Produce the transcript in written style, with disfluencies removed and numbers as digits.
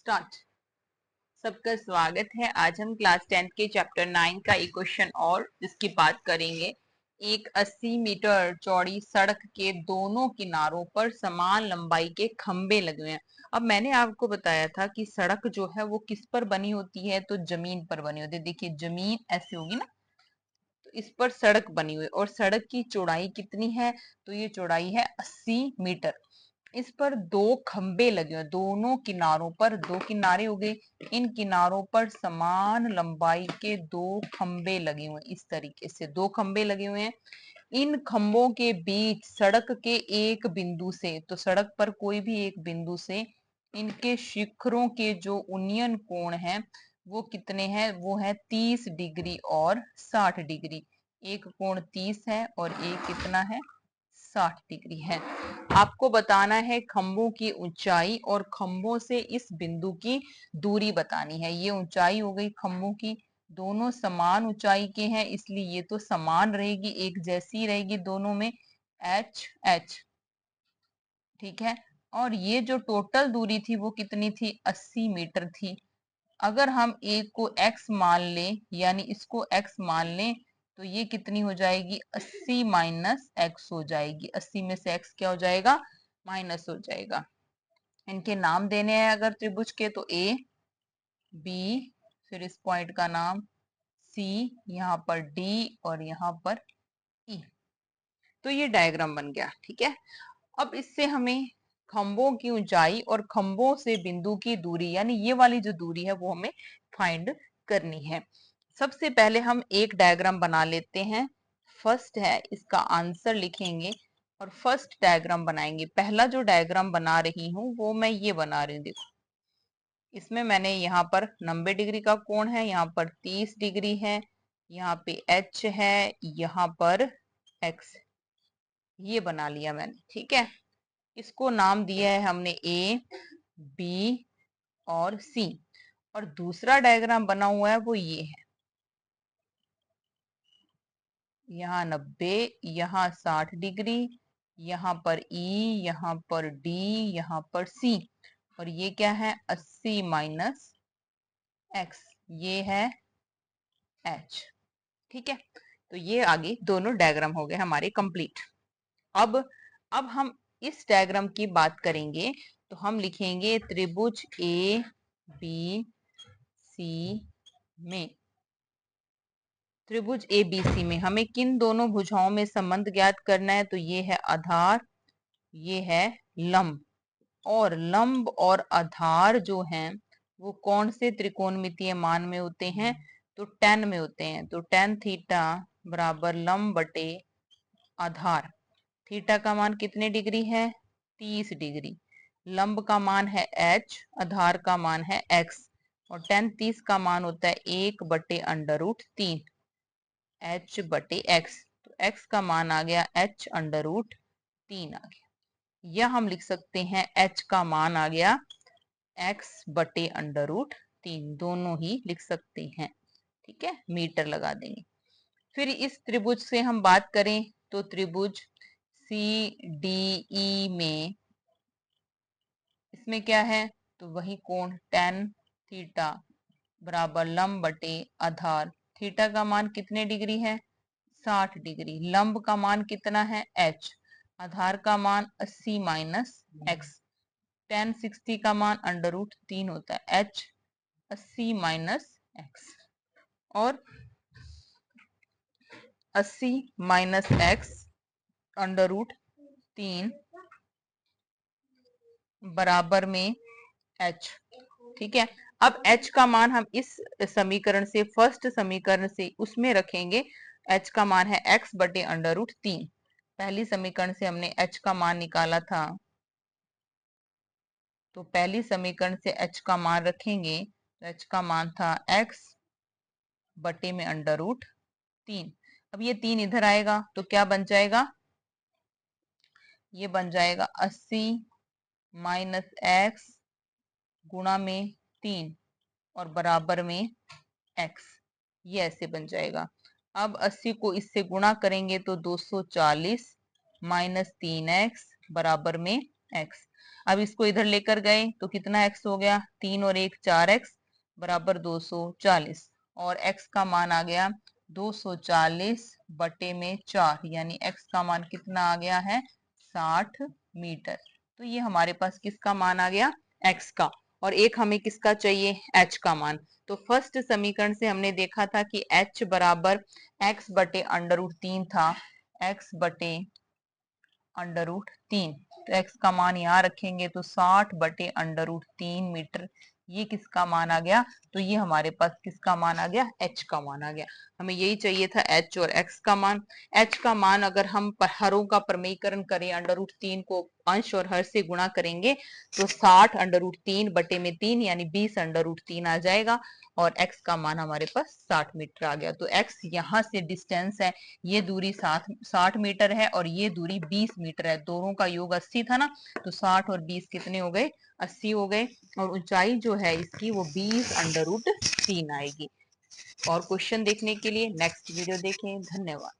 Start. सबका स्वागत है। आज हम क्लास 10 के चैप्टर 9 का एक क्वेश्चन और इसकी बात करेंगे। एक 80 मीटर चौड़ी सड़क के दोनों किनारों पर समान लंबाई के खंबे लगे हुए हैं। अब मैंने आपको बताया था कि सड़क जो है वो किस पर बनी होती है, तो जमीन पर बनी होती है। देखिए जमीन ऐसी होगी ना, तो इस पर सड़क बनी हुई है और सड़क की चौड़ाई कितनी है, तो ये चौड़ाई है 80 मीटर। इस पर दो खंबे लगे हुए, दोनों किनारों पर, दो किनारे हो गए, इन किनारों पर समान लंबाई के दो खंबे लगे हुए। इस तरीके से दो खंबे लगे हुए हैं। इन खंबों के बीच सड़क के एक बिंदु से, तो सड़क पर कोई भी एक बिंदु से इनके शिखरों के जो उन्नयन कोण है वो कितने हैं, वो है 30 डिग्री और 60 डिग्री। एक कोण 30 है और एक कितना है, 60 डिग्री है। आपको बताना है खंभों की ऊंचाई और खंभों से इस बिंदु की दूरी बतानी है। ये ऊंचाई हो गई खंभों की, दोनों समान ऊंचाई के हैं इसलिए ये तो समान रहेगी, एक जैसी रहेगी दोनों में, एच एच। ठीक है, और ये जो टोटल दूरी थी वो कितनी थी, 80 मीटर थी। अगर हम एक को x मान लें, यानी इसको x मान लें, तो ये कितनी हो जाएगी, 80 माइनस x हो जाएगी। 80 में से x क्या हो जाएगा, माइनस हो जाएगा। इनके नाम देने हैं अगर त्रिभुज के, तो a b, फिर इस पॉइंट का नाम c, यहाँ पर d और यहाँ पर e। तो ये डायग्राम बन गया। ठीक है, अब इससे हमें खंभों की ऊंचाई और खंभों से बिंदु की दूरी, यानी ये वाली जो दूरी है वो हमें फाइंड करनी है। सबसे पहले हम एक डायग्राम बना लेते हैं। फर्स्ट है, इसका आंसर लिखेंगे और फर्स्ट डायग्राम बनाएंगे। पहला जो डायग्राम बना रही हूँ वो मैं ये बना रही हूँ। देखो इसमें मैंने यहाँ पर 90 डिग्री का कोण है, यहाँ पर 30 डिग्री है, यहाँ पे h है, यहाँ पर x, ये बना लिया मैंने। ठीक है, इसको नाम दिया है हमने ए बी और सी। और दूसरा डायग्राम बना हुआ है वो ये है, यहाँ 90, यहाँ 60 डिग्री, यहाँ पर ई, यहाँ पर डी, यहाँ पर सी, और ये क्या है 80 माइनस एक्स, ये है एच। ठीक है, तो ये आगे दोनों डायग्राम हो गए हमारे कंप्लीट। अब हम इस डायग्राम की बात करेंगे, तो हम लिखेंगे त्रिभुज ए बी सी में, त्रिभुज एबीसी में हमें किन दोनों भुजाओं में संबंध ज्ञात करना है, तो ये है आधार, ये है लंब। और लंब और आधार जो हैं वो कौन से त्रिकोणमितीय मान में होते हैं, तो tan में होते हैं। तो tan थीटा बराबर लंब बटे आधार। थीटा का मान कितने डिग्री है, 30 डिग्री। लंब का मान है h, आधार का मान है x, और tan 30 का मान होता है 1/√3 h बटे x। तो x का मान आ गया h√3 आ गया, या हम लिख सकते हैं h का मान आ गया x बटे √3, दोनों ही लिख सकते हैं। ठीक है, मीटर लगा देंगे। फिर इस त्रिभुज से हम बात करें तो त्रिभुज सी डी ई में, इसमें क्या है, तो वही कोण tan थीटा बराबर लंब बटे आधार। थीटा का मान कितने डिग्री है, 60 डिग्री। लंब का मान कितना है h, आधार का मान 80 माइनस x। tan 60 का मान √3 होता है, h 80 माइनस x, और 80 माइनस x √3 बराबर में h। ठीक है, अब h का मान हम इस समीकरण से, फर्स्ट समीकरण से उसमें रखेंगे। h का मान है x बटे √3। पहली समीकरण से हमने h का मान निकाला था, तो पहली समीकरण से h का मान रखेंगे, तो h का मान था x बटे में √3। अब ये 3 इधर आएगा तो क्या बन जाएगा, ये बन जाएगा 80 माइनस x गुणा में 3 और बराबर में x, ये ऐसे बन जाएगा। अब 80 को इससे गुणा करेंगे तो 240 माइनस 3x बराबर में x। अब इसको इधर लेकर गए तो कितना x हो गया, 3 और 1 4x बराबर 240 और x का मान आ गया 240 बटे में 4 यानी x का मान कितना आ गया है 60 मीटर। तो ये हमारे पास किसका मान आ गया x का, और एक हमें किसका चाहिए h का मान। तो फर्स्ट समीकरण से हमने देखा था कि h बराबर x बटे अंडर रूट 3 था, x बटे अंडर रूट 3, तो x का मान यहाँ रखेंगे तो 60 बटे अंडर रूट 3 मीटर, ये किसका मान आ गया, तो ये हमारे पास किसका मान आ गया h का मान आ गया। हमें यही चाहिए था h और x का मान। h का मान अगर हम हरों का प्रमेयकरण करें, अंडर रूट 3 को अंश और हर से गुणा करेंगे तो 60 अंडर रूट 3 बटे में 3 यानी 20 अंडर रूट 3 आ जाएगा और x का मान हमारे पास 60 मीटर आ गया। तो x यहाँ से डिस्टेंस है, ये दूरी 60 मीटर है और ये दूरी 20 मीटर है, दोनों का योग 80 था ना, तो 60 और 20 कितने हो गए 80 हो गए और ऊंचाई जो है इसकी वो 20 अंडर रूट 3 आएगी। और क्वेश्चन देखने के लिए नेक्स्ट वीडियो देखें। धन्यवाद।